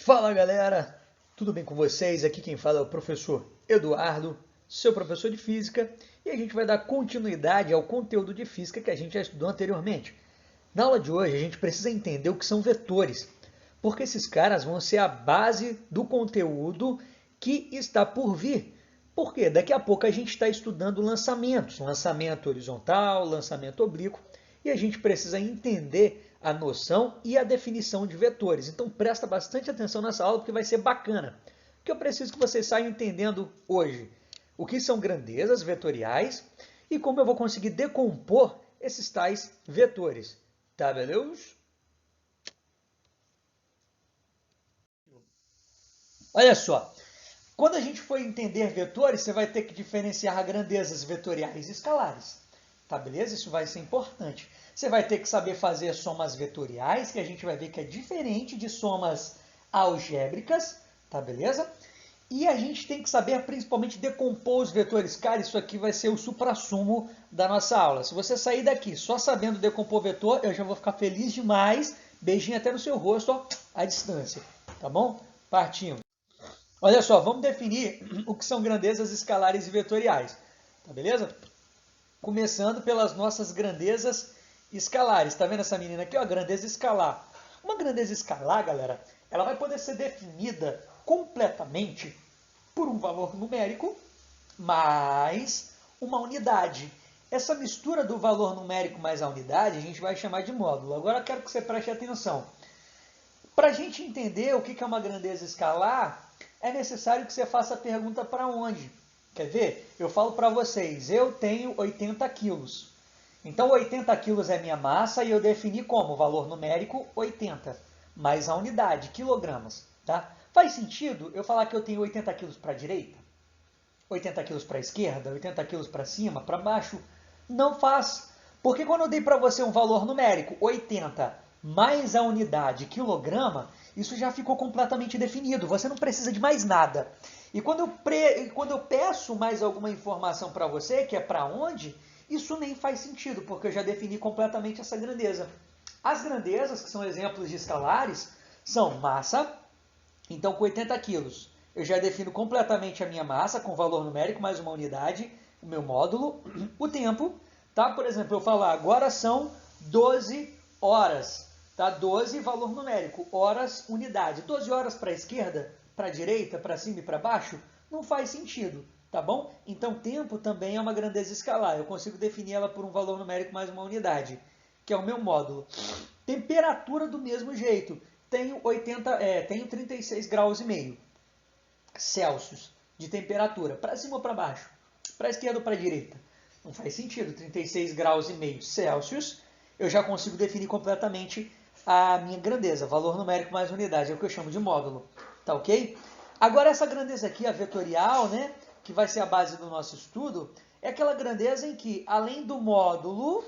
Fala galera, tudo bem com vocês? Aqui quem fala é o professor Eduardo, seu professor de Física, e a gente vai dar continuidade ao conteúdo de Física que a gente já estudou anteriormente. Na aula de hoje a gente precisa entender o que são vetores, porque esses caras vão ser a base do conteúdo que está por vir. Porque daqui a pouco a gente está estudando lançamentos, lançamento horizontal, lançamento oblíquo, e a gente precisa entender a noção e a definição de vetores. Então presta bastante atenção nessa aula porque vai ser bacana. O que eu preciso que vocês saiam entendendo hoje? O que são grandezas vetoriais e como eu vou conseguir decompor esses tais vetores. Tá, beleza? Olha só, quando a gente for entender vetores, você vai ter que diferenciar grandezas vetoriais e escalares. Tá, beleza? Isso vai ser importante. Você vai ter que saber fazer somas vetoriais, que a gente vai ver que é diferente de somas algébricas, tá, beleza? E a gente tem que saber principalmente decompor os vetores. Cara, isso aqui vai ser o suprassumo da nossa aula. Se você sair daqui só sabendo decompor vetor, eu já vou ficar feliz demais. Beijinho até no seu rosto, ó, à distância. Tá bom? Partimos. Olha só, vamos definir o que são grandezas escalares e vetoriais. Tá, beleza? Começando pelas nossas grandezas escalares. Tá vendo essa menina aqui? Ó, grandeza escalar. Uma grandeza escalar, galera, ela vai poder ser definida completamente por um valor numérico mais uma unidade. Essa mistura do valor numérico mais a unidade a gente vai chamar de módulo. Agora eu quero que você preste atenção. Para a gente entender o que é uma grandeza escalar, é necessário que você faça a pergunta para onde. Quer ver? Eu falo para vocês, eu tenho 80 quilos. Então 80 quilos é minha massa e eu defini como valor numérico 80, mais a unidade, quilogramas. Tá? Faz sentido eu falar que eu tenho 80 quilos para a direita? 80 quilos para a esquerda? 80 quilos para cima? Para baixo? Não faz. Porque quando eu dei para você um valor numérico 80 mais a unidade quilograma, isso já ficou completamente definido. Você não precisa de mais nada. E quando eu peço mais alguma informação para você, que é para onde, isso nem faz sentido, porque eu já defini completamente essa grandeza. As grandezas, que são exemplos de escalares, são massa. Então, com 80 quilos, eu já defino completamente a minha massa, com valor numérico mais uma unidade, o meu módulo. O tempo, tá? Por exemplo, eu falar agora são 12 horas. Tá? 12, valor numérico, horas, unidade. 12 horas para a esquerda, para a direita, para cima e para baixo, não faz sentido, tá bom? Então, tempo também é uma grandeza escalar. Eu consigo definir ela por um valor numérico mais uma unidade, que é o meu módulo. Temperatura do mesmo jeito. Tenho 36 graus e meio Celsius de temperatura. Para cima ou para baixo? Para a esquerda ou para a direita? Não faz sentido. 36 graus e meio Celsius, eu já consigo definir completamente a minha grandeza, valor numérico mais unidade, é o que eu chamo de módulo, tá ok? Agora essa grandeza aqui, a vetorial, né, que vai ser a base do nosso estudo, é aquela grandeza em que, além do módulo,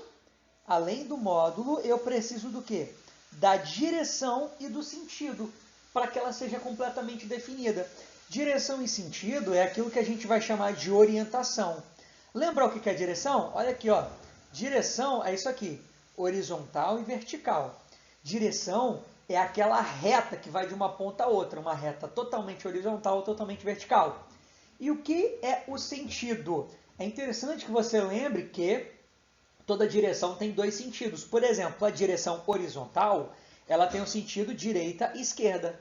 eu preciso do quê? Da direção e do sentido, para que ela seja completamente definida. Direção e sentido é aquilo que a gente vai chamar de orientação. Lembra o que é direção? Olha aqui, ó. Direção é isso aqui, horizontal e vertical. Direção é aquela reta que vai de uma ponta a outra, uma reta totalmente horizontal ou totalmente vertical. E o que é o sentido? É interessante que você lembre que toda direção tem dois sentidos. Por exemplo, a direção horizontal, ela tem o sentido direita e esquerda.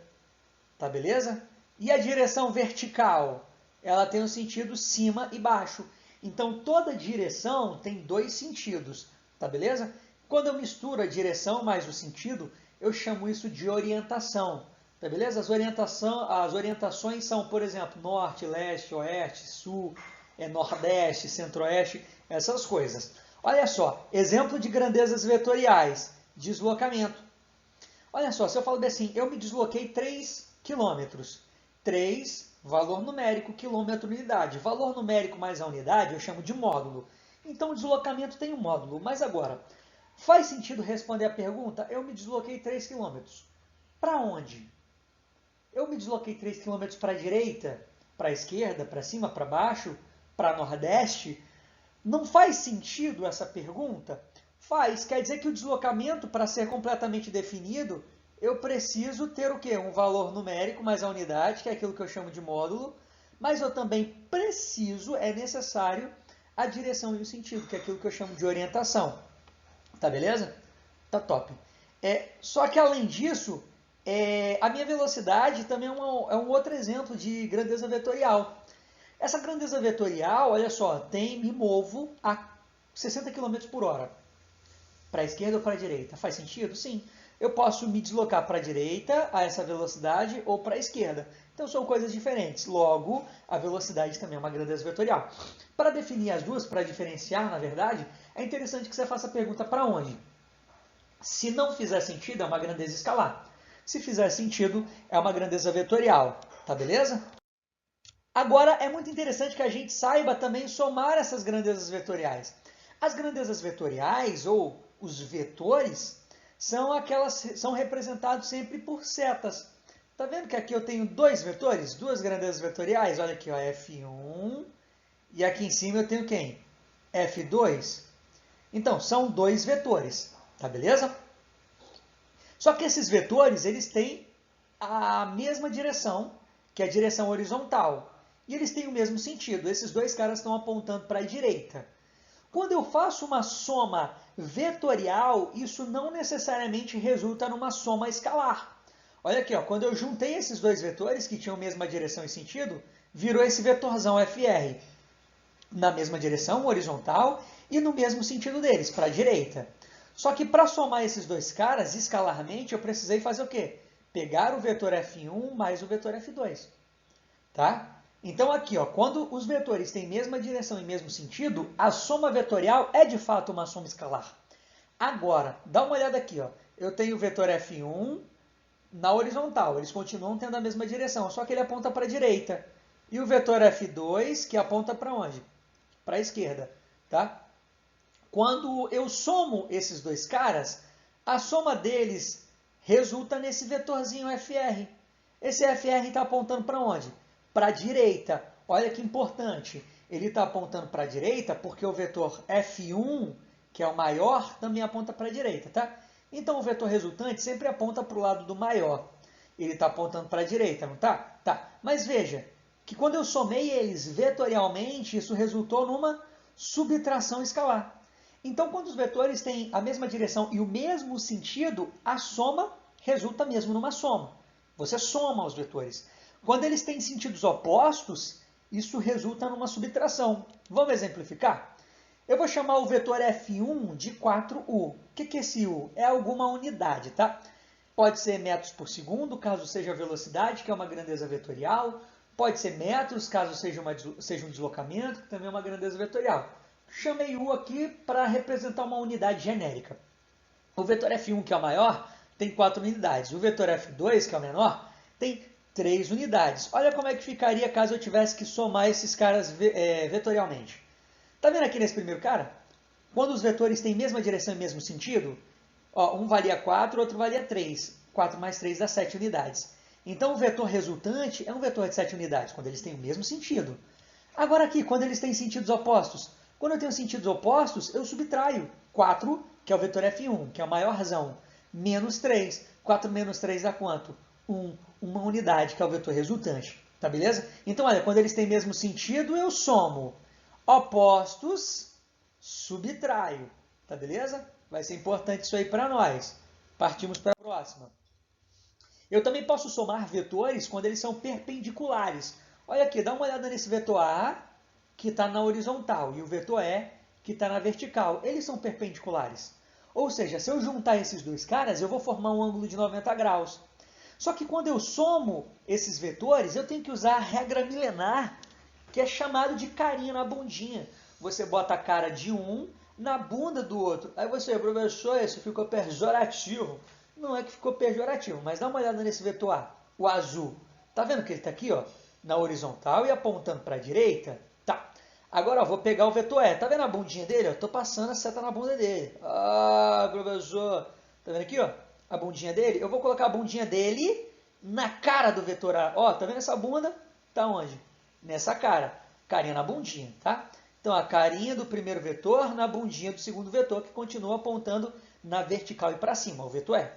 Tá beleza? E a direção vertical, ela tem o sentido cima e baixo. Então, toda direção tem dois sentidos, tá beleza? Quando eu misturo a direção mais o sentido, eu chamo isso de orientação, tá beleza? As orientações são, por exemplo, norte, leste, oeste, sul, nordeste, centro-oeste, essas coisas. Olha só, exemplo de grandezas vetoriais, deslocamento. Olha só, se eu falo assim, eu me desloquei 3 quilômetros. 3, valor numérico, quilômetro, unidade. Valor numérico mais a unidade eu chamo de módulo. Então, o deslocamento tem um módulo. Mas agora, faz sentido responder a pergunta? Eu me desloquei 3 quilômetros. Para onde? Eu me desloquei 3 quilômetros para a direita, para a esquerda, para cima, para baixo, para nordeste? Não faz sentido essa pergunta? Faz. Quer dizer que o deslocamento, para ser completamente definido, eu preciso ter o quê? Um valor numérico mais a unidade, que é aquilo que eu chamo de módulo, mas eu também preciso, é necessário, a direção e o sentido, que é aquilo que eu chamo de orientação. Tá beleza? Tá top. Só que além disso, a minha velocidade também é um outro exemplo de grandeza vetorial. Essa grandeza vetorial, olha só, me movo a 60 km por hora. Para a esquerda ou para a direita? Faz sentido? Sim. Eu posso me deslocar para a direita a essa velocidade ou para a esquerda. Então são coisas diferentes. Logo, a velocidade também é uma grandeza vetorial. Para definir as duas, para diferenciar, na verdade, é interessante que você faça a pergunta para onde. Se não fizer sentido, é uma grandeza escalar. Se fizer sentido, é uma grandeza vetorial. Tá beleza? Agora, é muito interessante que a gente saiba também somar essas grandezas vetoriais. As grandezas vetoriais, ou os vetores, são representados sempre por setas. Tá vendo que aqui eu tenho dois vetores, duas grandezas vetoriais? Olha aqui, ó, F1, e aqui em cima eu tenho quem? F2. Então, são dois vetores, tá beleza? Só que esses vetores, eles têm a mesma direção, que é a direção horizontal. E eles têm o mesmo sentido. Esses dois caras estão apontando para a direita. Quando eu faço uma soma vetorial, isso não necessariamente resulta numa soma escalar. Olha aqui, ó, quando eu juntei esses dois vetores, que tinham a mesma direção e sentido, virou esse vetorzão FR. Na mesma direção, horizontal, e no mesmo sentido deles, para a direita. Só que para somar esses dois caras, escalarmente, eu precisei fazer o quê? Pegar o vetor F1 mais o vetor F2. Tá? Então aqui, ó, quando os vetores têm mesma direção e mesmo sentido, a soma vetorial é de fato uma soma escalar. Agora, dá uma olhada aqui, ó. Eu tenho o vetor F1 na horizontal, eles continuam tendo a mesma direção, só que ele aponta para a direita. E o vetor F2, que aponta para onde? Para a esquerda. Tá? Quando eu somo esses dois caras, a soma deles resulta nesse vetorzinho FR. Esse FR está apontando para onde? Para a direita. Olha que importante. Ele está apontando para a direita porque o vetor F1, que é o maior, também aponta para a direita. Tá? Então o vetor resultante sempre aponta para o lado do maior. Ele está apontando para a direita, não tá? Tá. Mas veja que quando eu somei eles vetorialmente, isso resultou numa subtração escalar. Então, quando os vetores têm a mesma direção e o mesmo sentido, a soma resulta mesmo numa soma. Você soma os vetores. Quando eles têm sentidos opostos, isso resulta numa subtração. Vamos exemplificar? Eu vou chamar o vetor F1 de 4U. O que é esse U? É alguma unidade, tá? Pode ser metros por segundo, caso seja a velocidade, que é uma grandeza vetorial. Pode ser metros, caso seja um deslocamento, que também é uma grandeza vetorial. Chamei U aqui para representar uma unidade genérica. O vetor F1, que é o maior, tem 4 unidades. O vetor F2, que é o menor, tem 3 unidades. Olha como é que ficaria caso eu tivesse que somar esses caras vetorialmente. Tá vendo aqui nesse primeiro cara? Quando os vetores têm mesma direção e mesmo sentido, ó, um valia 4, outro valia 3. 4 mais 3 dá 7 unidades. Então o vetor resultante é um vetor de 7 unidades, quando eles têm o mesmo sentido. Agora aqui, quando eles têm sentidos opostos. Quando eu tenho sentidos opostos, eu subtraio 4, que é o vetor F1, que é o maiorzão, menos 3. 4 menos 3 dá quanto? 1. Uma unidade, que é o vetor resultante. Tá beleza? Então, olha, quando eles têm mesmo sentido, eu somo. Opostos, subtraio. Tá beleza? Vai ser importante isso aí para nós. Partimos para a próxima. Eu também posso somar vetores quando eles são perpendiculares. Olha aqui, dá uma olhada nesse vetor A, que está na horizontal, e o vetor E, que está na vertical. Eles são perpendiculares. Ou seja, se eu juntar esses dois caras, eu vou formar um ângulo de 90 graus. Só que quando eu somo esses vetores, eu tenho que usar a regra milenar, que é chamado de carinha na bundinha. Você bota a cara de um na bunda do outro. Aí você, professor, isso ficou pejorativo. Não é que ficou pejorativo, mas dá uma olhada nesse vetor A, o azul. Tá vendo que ele está aqui, ó, na horizontal e apontando para a direita? Tá. Agora, ó, vou pegar o vetor E. Tá vendo a bundinha dele? Estou passando a seta na bunda dele. Ah, professor. Tá vendo aqui, ó? A bundinha dele? Eu vou colocar a bundinha dele na cara do vetor A. Ó, tá vendo essa bunda? Tá onde? Nessa cara. Carinha na bundinha, tá? Então, a carinha do primeiro vetor na bundinha do segundo vetor, que continua apontando na vertical e para cima, o vetor E.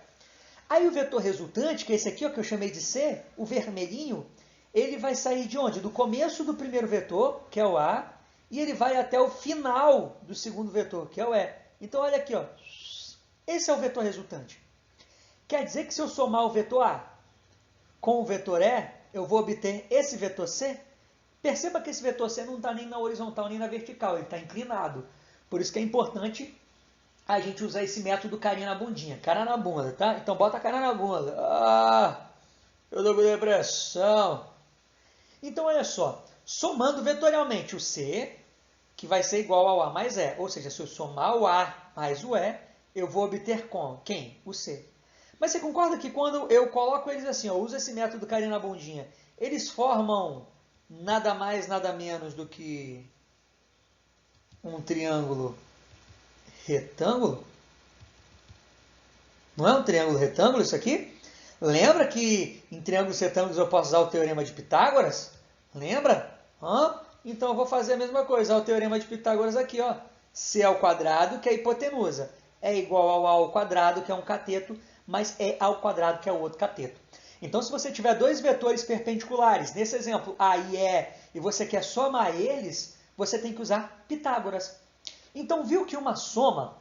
Aí o vetor resultante, que é esse aqui ó, que eu chamei de C, o vermelhinho, ele vai sair de onde? Do começo do primeiro vetor, que é o A, e ele vai até o final do segundo vetor, que é o E. Então olha aqui, ó, esse é o vetor resultante. Quer dizer que se eu somar o vetor A com o vetor E, eu vou obter esse vetor C? Perceba que esse vetor C não está nem na horizontal nem na vertical, ele está inclinado. Por isso que é importante a gente usar esse método carinha na bundinha. Cara na bunda, tá? Então bota a cara na bunda. Ah, eu tô com depressão. Então olha só, somando vetorialmente o C, que vai ser igual ao A mais E. Ou seja, se eu somar o A mais o E, eu vou obter com quem? O C. Mas você concorda que quando eu coloco eles assim, eu uso esse método carinha na bundinha, eles formam nada mais, nada menos do que um triângulo retângulo? Não é um triângulo retângulo isso aqui? Lembra que em triângulos retângulos eu posso usar o teorema de Pitágoras? Lembra? Então eu vou fazer a mesma coisa, o teorema de Pitágoras aqui, ó. C ao quadrado, que é a hipotenusa, é igual ao A ao quadrado, que é um cateto, mas é ao quadrado, que é o outro cateto. Então, se você tiver dois vetores perpendiculares, nesse exemplo A e E, e você quer somar eles, você tem que usar Pitágoras. Então, viu que uma soma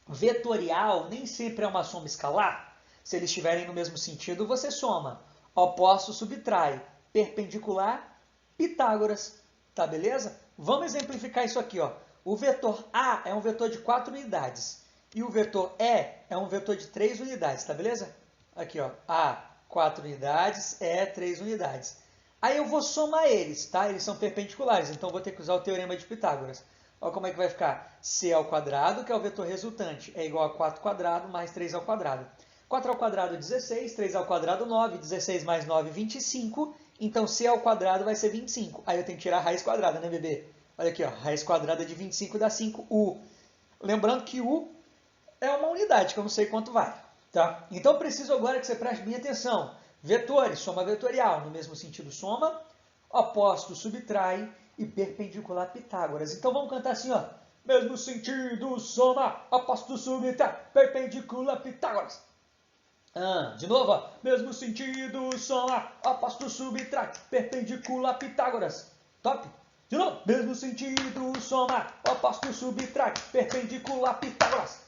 vetorial nem sempre é uma soma escalar? Se eles estiverem no mesmo sentido, você soma. Oposto subtrai. Perpendicular, Pitágoras. Tá beleza? Vamos exemplificar isso aqui, ó. O vetor A é um vetor de 4 unidades. E o vetor E é um vetor de 3 unidades, tá beleza? Aqui, ó. A, 4 unidades, E, 3 unidades. Aí eu vou somar eles, tá? Eles são perpendiculares, então eu vou ter que usar o teorema de Pitágoras. Olha como é que vai ficar. C ao quadrado, que é o vetor resultante, é igual a 4 ao quadrado mais 3 ao quadrado. 4 ao quadrado, 16, 3 ao quadrado, 9, 16 mais 9, 25. Então, C ao quadrado vai ser 25. Aí eu tenho que tirar a raiz quadrada, né, bebê? Olha aqui, ó, raiz quadrada de 25 dá 5U. Lembrando que U é uma unidade, que eu não sei quanto vai. Tá? Então, eu preciso agora que você preste bem atenção. Vetores, soma vetorial, no mesmo sentido soma, oposto subtrai e perpendicular Pitágoras. Então, vamos cantar assim, ó. Mesmo sentido, soma, oposto subtrai, perpendicular Pitágoras. De novo, ó. Mesmo sentido, soma, oposto subtrai, perpendicular Pitágoras. Top? De novo. Mesmo sentido, soma, oposto subtrai, perpendicular Pitágoras.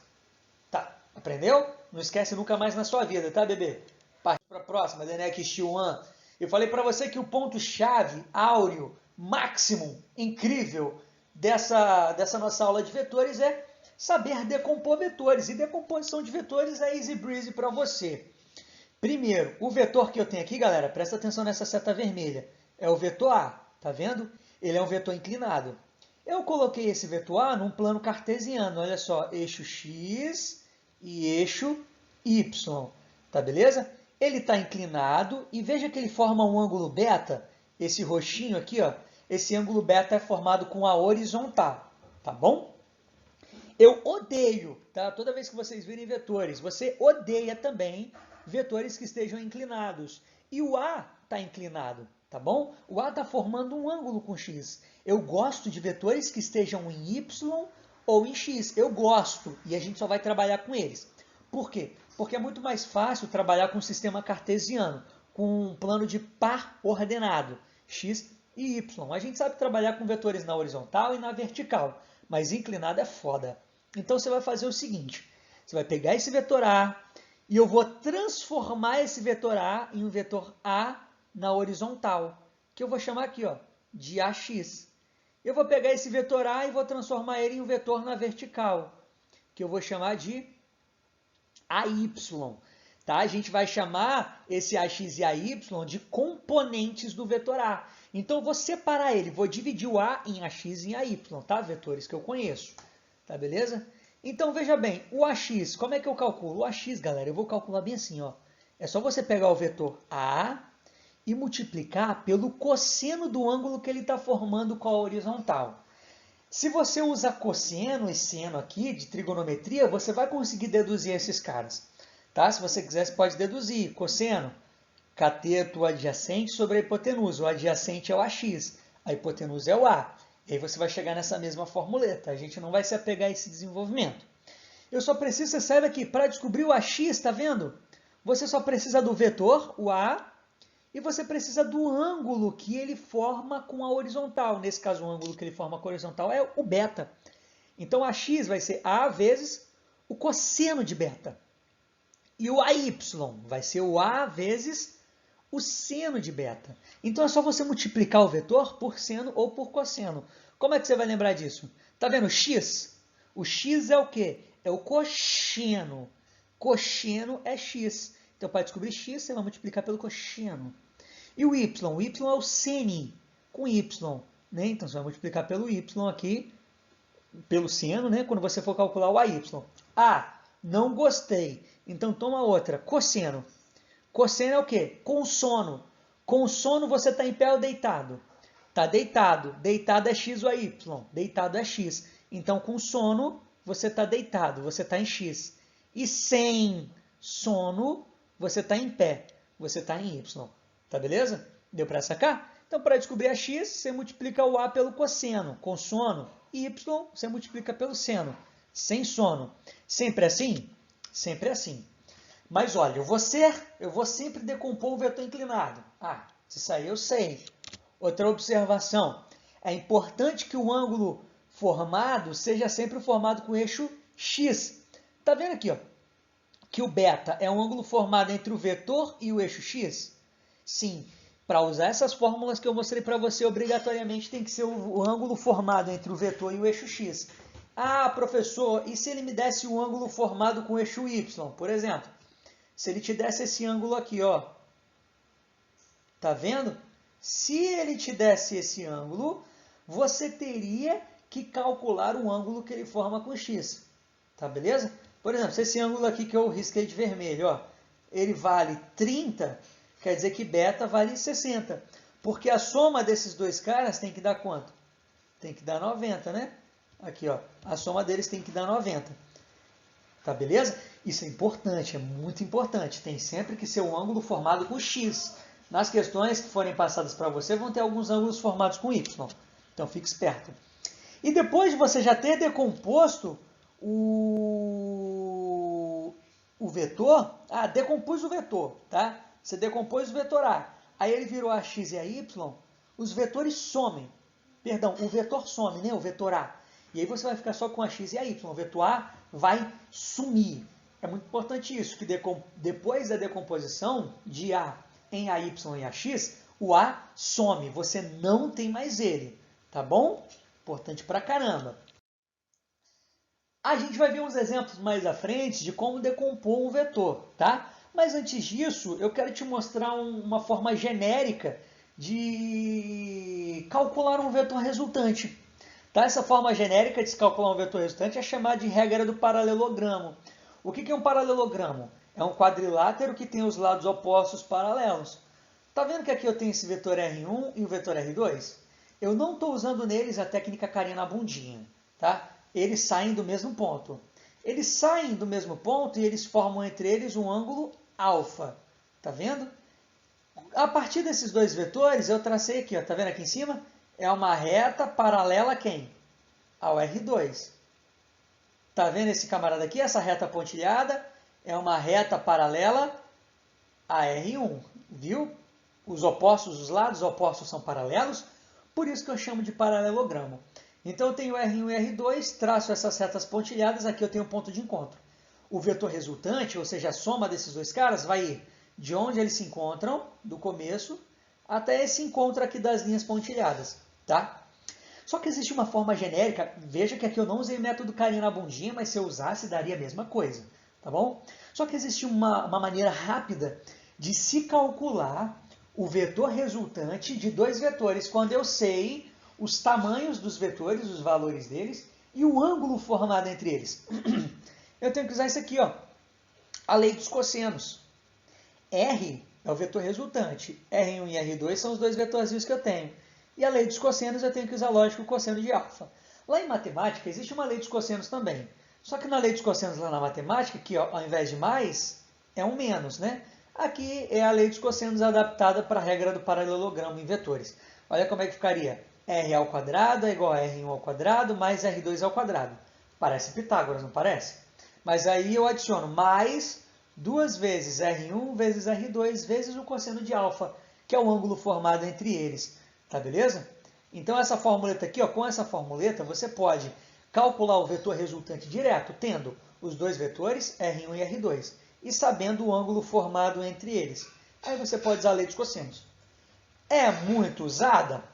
Tá, aprendeu? Não esquece nunca mais na sua vida, tá, bebê? Partiu para a próxima, The Next One. Eu falei para você que o ponto-chave, áureo, máximo, incrível dessa nossa aula de vetores é saber decompor vetores. E decomposição de vetores é easy breezy para você. Primeiro, o vetor que eu tenho aqui, galera, presta atenção nessa seta vermelha. É o vetor A, tá vendo? Ele é um vetor inclinado. Eu coloquei esse vetor A num plano cartesiano. Olha só, eixo X e eixo Y. Tá beleza? Ele está inclinado e veja que ele forma um ângulo beta. Esse roxinho aqui, ó. Esse ângulo beta é formado com a horizontal. Tá bom? Eu odeio, tá? Toda vez que vocês virem vetores, você odeia também vetores que estejam inclinados. E o A está inclinado, tá bom? O A está formando um ângulo com X. Eu gosto de vetores que estejam em Y ou em X. Eu gosto e a gente só vai trabalhar com eles. Por quê? Porque é muito mais fácil trabalhar com um sistema cartesiano, com um plano de par ordenado, X e Y. A gente sabe trabalhar com vetores na horizontal e na vertical, mas inclinado é foda. Então você vai fazer o seguinte, você vai pegar esse vetor A e eu vou transformar esse vetor A em um vetor A na horizontal, que eu vou chamar aqui, ó, de AX. Eu vou pegar esse vetor A e vou transformar ele em um vetor na vertical, que eu vou chamar de AY. Tá? A gente vai chamar esse AX e AY de componentes do vetor A. Então, eu vou separar ele, vou dividir o A em AX e em AY, tá? Vetores que eu conheço. Tá, beleza? Então, veja bem, o AX, como é que eu calculo? O AX, galera, eu vou calcular bem assim, ó. É só você pegar o vetor A e multiplicar pelo cosseno do ângulo que ele está formando com a horizontal. Se você usa cosseno e seno aqui, de trigonometria, você vai conseguir deduzir esses caras. Tá? Se você quiser, você pode deduzir. Cosseno, cateto adjacente sobre a hipotenusa. O adjacente é o AX, a hipotenusa é o A. E aí você vai chegar nessa mesma formuleta. A gente não vai se apegar a esse desenvolvimento. Eu só preciso, você sabe aqui, para descobrir o AX, está vendo? Você só precisa do vetor, o A, e você precisa do ângulo que ele forma com a horizontal. Nesse caso, o ângulo que ele forma com a horizontal é o beta. Então, AX vai ser A vezes o cosseno de beta. E o AY vai ser o A vezes o seno de beta. Então, é só você multiplicar o vetor por seno ou por cosseno. Como é que você vai lembrar disso? Tá vendo o X? O X é o quê? É o cosseno. Cosseno é X. Então, para descobrir X, você vai multiplicar pelo cosseno. E o Y? O Y é o sene, com Y. Né? Então, você vai multiplicar pelo Y aqui, pelo seno, né? Quando você for calcular o AY. Ah, não gostei. Então, toma outra. Cosseno. Cosseno é o quê? Com sono. Com sono, você está em pé ou deitado? Está deitado. Deitado é X ou Y? Deitado é X. Então, com sono, você está deitado. Você está em X. E sem sono, você está em pé. Você está em Y. Tá beleza? Deu para sacar? Então, para descobrir a X, você multiplica o A pelo cosseno. Com sono, Y, você multiplica pelo seno. Sem sono. Sempre assim? Sempre assim. Mas olha, eu vou sempre decompor o vetor inclinado. Ah, isso aí eu sei. Outra observação. É importante que o ângulo formado seja sempre formado com o eixo X. Tá vendo aqui, ó, que o beta é um ângulo formado entre o vetor e o eixo X? Sim, para usar essas fórmulas que eu mostrei para você, obrigatoriamente tem que ser o ângulo formado entre o vetor e o eixo X. Ah, professor, e se ele me desse o ângulo formado com o eixo Y, por exemplo? Se ele te desse esse ângulo aqui, ó, tá vendo? Se ele te desse esse ângulo, você teria que calcular o ângulo que ele forma com x, tá beleza? Por exemplo, se esse ângulo aqui que eu risquei de vermelho, ó, ele vale 30, quer dizer que beta vale 60, porque a soma desses dois caras tem que dar quanto? Tem que dar 90, né? Aqui, ó, a soma deles tem que dar 90. Tá beleza? Isso é importante, é muito importante. Tem sempre que ser um ângulo formado com x. Nas questões que forem passadas para você, vão ter alguns ângulos formados com y. Então, fique esperto. E depois de você já ter decomposto o vetor, decompus o vetor, tá? Você decompôs o vetor A, aí ele virou a x e a y, os vetores somem. Perdão, o vetor some, né? O vetor A. E aí você vai ficar só com a x e a y. O vetor A vai sumir. É muito importante isso, que depois da decomposição de A em AY e AX, o A some. Você não tem mais ele. Tá bom? Importante pra caramba. A gente vai ver uns exemplos mais à frente de como decompor um vetor, tá? Mas antes disso, eu quero te mostrar uma forma genérica de calcular um vetor resultante. Tá? Essa forma genérica de se calcular um vetor resultante é chamada de regra do paralelogramo. O que é um paralelogramo? É um quadrilátero que tem os lados opostos paralelos. Tá vendo que aqui eu tenho esse vetor R1 e o vetor R2? Eu não estou usando neles a técnica carinha na bundinha. Tá? Eles saem do mesmo ponto. Eles saem do mesmo ponto e eles formam entre eles um ângulo alfa. Tá vendo? A partir desses dois vetores, eu tracei aqui, ó, tá vendo aqui em cima? É uma reta paralela a quem? Ao R2. Tá vendo esse camarada aqui? Essa reta pontilhada é uma reta paralela a R1. Viu? Os opostos, os lados opostos são paralelos, por isso que eu chamo de paralelogramo. Então eu tenho R1 e R2, traço essas retas pontilhadas, aqui eu tenho um ponto de encontro. O vetor resultante, ou seja, a soma desses dois caras, vai ir de onde eles se encontram, do começo, até esse encontro aqui das linhas pontilhadas. Tá? Só que existe uma forma genérica, veja que aqui eu não usei o método carinha na bundinha, mas se eu usasse daria a mesma coisa, tá bom? Só que existe uma maneira rápida de se calcular o vetor resultante de dois vetores, quando eu sei os tamanhos dos vetores, os valores deles, e o ângulo formado entre eles. Eu tenho que usar isso aqui, ó, a lei dos cossenos. R é o vetor resultante, R1 e R2 são os dois vetorzinhos que eu tenho. E a lei dos cossenos eu tenho que usar, lógico, o cosseno de alfa. Lá em matemática existe uma lei dos cossenos também. Só que na lei dos cossenos lá na matemática, que ao invés de mais, é um menos, né? Aqui é a lei dos cossenos adaptada para a regra do paralelogramo em vetores. Olha como é que ficaria. R ao quadrado é igual a R1 ao quadrado mais R2 ao quadrado. Parece Pitágoras, não parece? Mas aí eu adiciono mais 2 vezes R1 vezes R2 vezes o cosseno de alfa, que é o ângulo formado entre eles. Tá beleza? Então essa formuleta aqui, ó, com essa formuleta, você pode calcular o vetor resultante direto, tendo os dois vetores, R1 e R2, e sabendo o ângulo formado entre eles. Aí você pode usar a lei dos cossenos. É muito usada?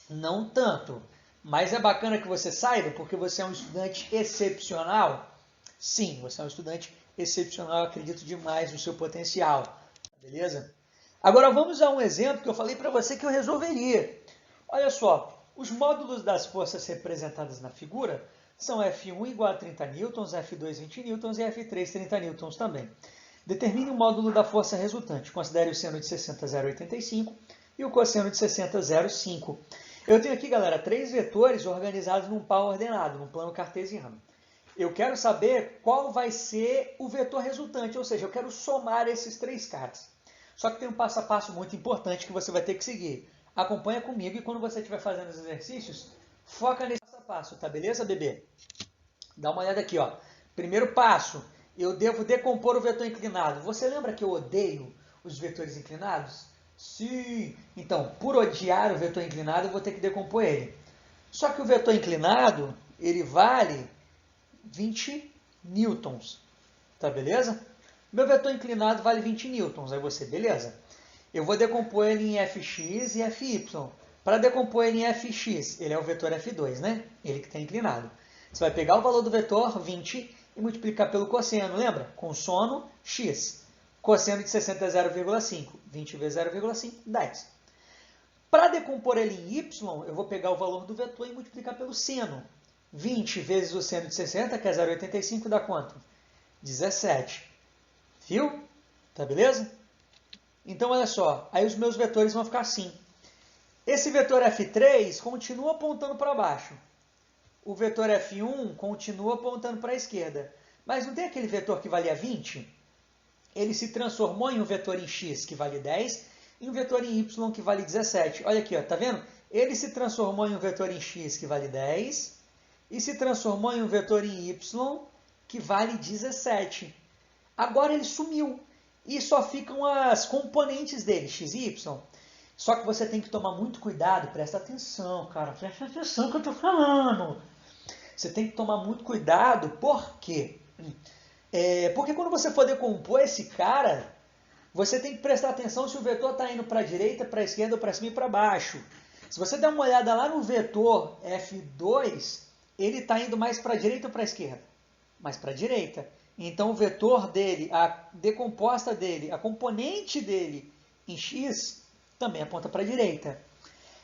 Não tanto. Mas é bacana que você saiba, porque você é um estudante excepcional. Sim, você é um estudante excepcional, acredito demais no seu potencial. Beleza? Agora vamos a um exemplo que eu falei para você que eu resolveria. Olha só, os módulos das forças representadas na figura são F1 igual a 30 newtons, F2 20 newtons e F3 30 newtons também. Determine o módulo da força resultante. Considere o seno de 60, 0,85 e o cosseno de 60, 0,5. Eu tenho aqui, galera, 3 vetores organizados num par ordenado, num plano cartesiano. Eu quero saber qual vai ser o vetor resultante, ou seja, eu quero somar esses 3 caras. Só que tem um passo a passo muito importante que você vai ter que seguir. Acompanha comigo e quando você estiver fazendo os exercícios, foca nesse passo a passo, tá beleza, bebê? Dá uma olhada aqui, ó. Primeiro passo, eu devo decompor o vetor inclinado. Você lembra que eu odeio os vetores inclinados? Sim! Então, por odiar o vetor inclinado, eu vou ter que decompor ele. Só que o vetor inclinado, ele vale 20 newtons. Tá beleza? Meu vetor inclinado vale 20 newtons. Aí você, beleza. Eu vou decompor ele em Fx e Fy. Para decompor ele em Fx, ele é o vetor F2, né? Ele que está inclinado. Você vai pegar o valor do vetor 20 e multiplicar pelo cosseno, lembra? Com sono x. Cosseno de 60 é 0,5. 20 vezes 0,5, 10. Para decompor ele em y, eu vou pegar o valor do vetor e multiplicar pelo seno. 20 vezes o seno de 60, que é 0,85, dá quanto? 17. Viu? Tá beleza? Então, olha só. Aí os meus vetores vão ficar assim. Esse vetor F3 continua apontando para baixo. O vetor F1 continua apontando para a esquerda. Mas não tem aquele vetor que valia 20? Ele se transformou em um vetor em x, que vale 10, e um vetor em y, que vale 17. Olha aqui, ó, tá vendo? Ele se transformou em um vetor em x, que vale 10, e se transformou em um vetor em y, que vale 17. Agora ele sumiu, e só ficam as componentes dele, x e y. Só que você tem que tomar muito cuidado, presta atenção, cara, presta atenção no que eu estou falando. Você tem que tomar muito cuidado, por quê? Porque quando você for decompor esse cara, você tem que prestar atenção se o vetor está indo para a direita, para a esquerda, para cima e para baixo. Se você der uma olhada lá no vetor F2, ele está indo mais para a direita ou para a esquerda? Mais para a direita. Então o vetor dele, a decomposta dele, a componente dele em x, também aponta para a direita.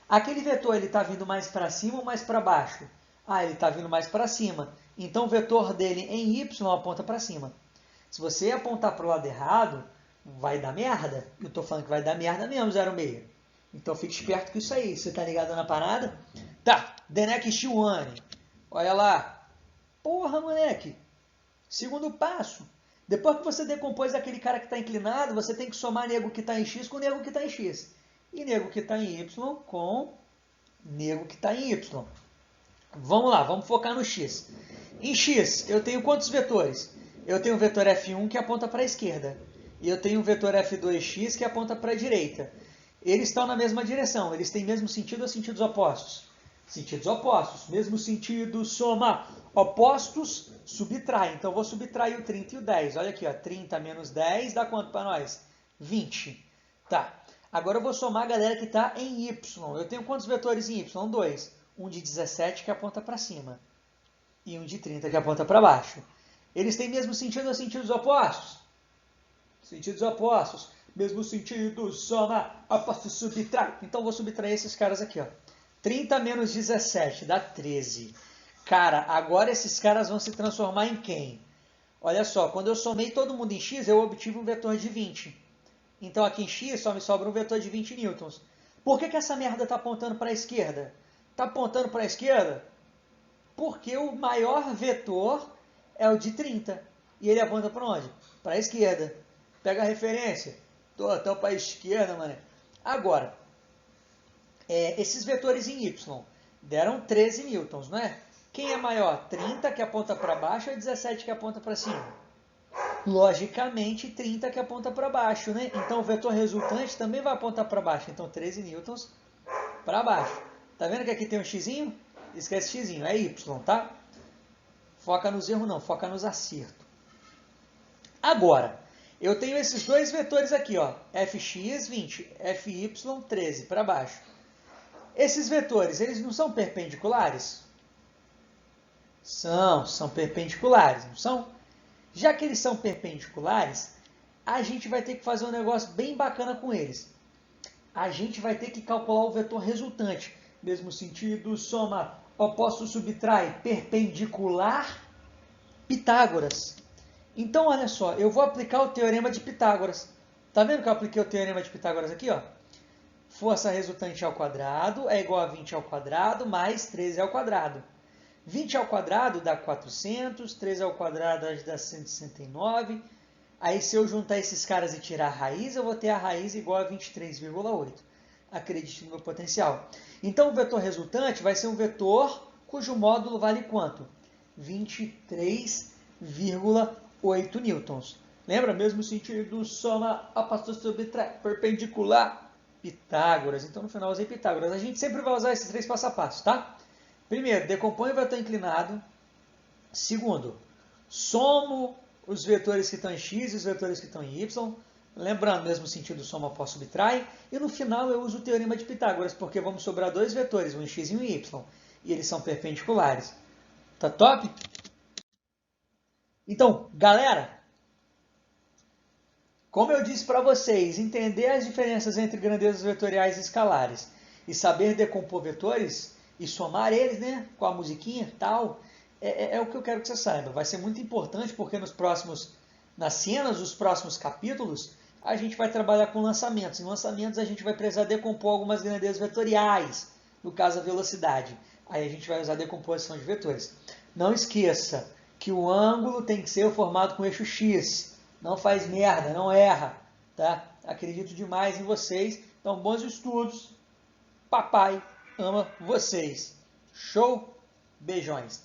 Aquele vetor ele está vindo mais para cima ou mais para baixo? Ah, ele está vindo mais para cima. Então o vetor dele em y aponta para cima. Se você apontar para o lado errado, vai dar merda. Eu estou falando que vai dar merda mesmo, 0,6. Então fique esperto com isso aí. Você está ligado na parada? Tá, the next one. Olha lá. Porra, moleque. Segundo passo. Depois que você decompôs aquele cara que está inclinado, você tem que somar nego que está em x com nego que está em x. E nego que está em y com nego que está em y. Vamos lá, vamos focar no x. Em x, eu tenho quantos vetores? Eu tenho o vetor F1 que aponta para a esquerda. E eu tenho o vetor F2x que aponta para a direita. Eles estão na mesma direção. Eles têm mesmo sentido ou sentidos opostos? Sentidos opostos. Mesmo sentido, soma. Opostos, subtrai. Então, eu vou subtrair o 30 e o 10. Olha aqui, ó, 30 menos 10 dá quanto para nós? 20. Tá. Agora eu vou somar a galera que está em y. Eu tenho quantos vetores em y? 2. Um de 17 que aponta para cima. E um de 30 que aponta para baixo. Eles têm mesmo sentido ou sentidos opostos? Sentidos opostos. Mesmo sentido, soma, oposto, subtrai. Então, eu vou subtrair esses caras aqui, ó. 30 menos 17 dá 13. Cara, agora esses caras vão se transformar em quem? Olha só, quando eu somei todo mundo em x, eu obtive um vetor de 20. Então, aqui em x só me sobra um vetor de 20 newtons. Por que essa merda está apontando para a esquerda? Está apontando para a esquerda? Porque o maior vetor é o de 30. E ele aponta para onde? Para a esquerda. Pega a referência. Tô para a esquerda, mano. Agora, esses vetores em y deram 13 newtons, não é? Quem é maior? 30 que aponta para baixo ou 17 que aponta para cima? Logicamente, 30 que aponta para baixo, né? Então, o vetor resultante também vai apontar para baixo. Então, 13 newtons para baixo. Tá vendo que aqui tem um xzinho? Esquece xzinho, é y, tá? Foca nos erros não, foca nos acertos. Agora, eu tenho esses dois vetores aqui, ó, fx 20, fy 13 para baixo. Esses vetores, eles não são perpendiculares? São perpendiculares, não são? Já que eles são perpendiculares, a gente vai ter que fazer um negócio bem bacana com eles. A gente vai ter que calcular o vetor resultante. Mesmo sentido, soma, oposto, subtrai, perpendicular, Pitágoras. Então, olha só, eu vou aplicar o teorema de Pitágoras. Tá vendo que eu apliquei o teorema de Pitágoras aqui, ó? Força resultante ao quadrado é igual a 20 ao quadrado mais 13 ao quadrado. 20 ao quadrado dá 400, 13 ao quadrado dá 169. Aí, se eu juntar esses caras e tirar a raiz, eu vou ter a raiz igual a 23,8. Acredite no meu potencial. Então, o vetor resultante vai ser um vetor cujo módulo vale quanto? 23,8 newtons. Lembra? Mesmo sentido, soma, oposto, subtrai, perpendicular, Pitágoras. Então, no final, eu usei Pitágoras. A gente sempre vai usar esses três passo a passo, tá? Primeiro, decompõe o vetor inclinado. Segundo, somo os vetores que estão em x e os vetores que estão em y. Lembrando, mesmo sentido, soma, oposto, subtrai. E no final eu uso o teorema de Pitágoras, porque vamos sobrar dois vetores, um em x e um em y. E eles são perpendiculares. Tá top? Então, galera, como eu disse para vocês, entender as diferenças entre grandezas vetoriais e escalares e saber decompor vetores e somar eles, né, com a musiquinha e tal, é o que eu quero que você saiba. Vai ser muito importante porque nas cenas dos próximos capítulos, a gente vai trabalhar com lançamentos. Em lançamentos, a gente vai precisar decompor algumas grandezas vetoriais, no caso a velocidade. Aí a gente vai usar a decomposição de vetores. Não esqueça que o ângulo tem que ser formado com eixo X. Não faz merda, não erra. Tá? Acredito demais em vocês. Então, bons estudos. Papai ama vocês. Show? Beijões.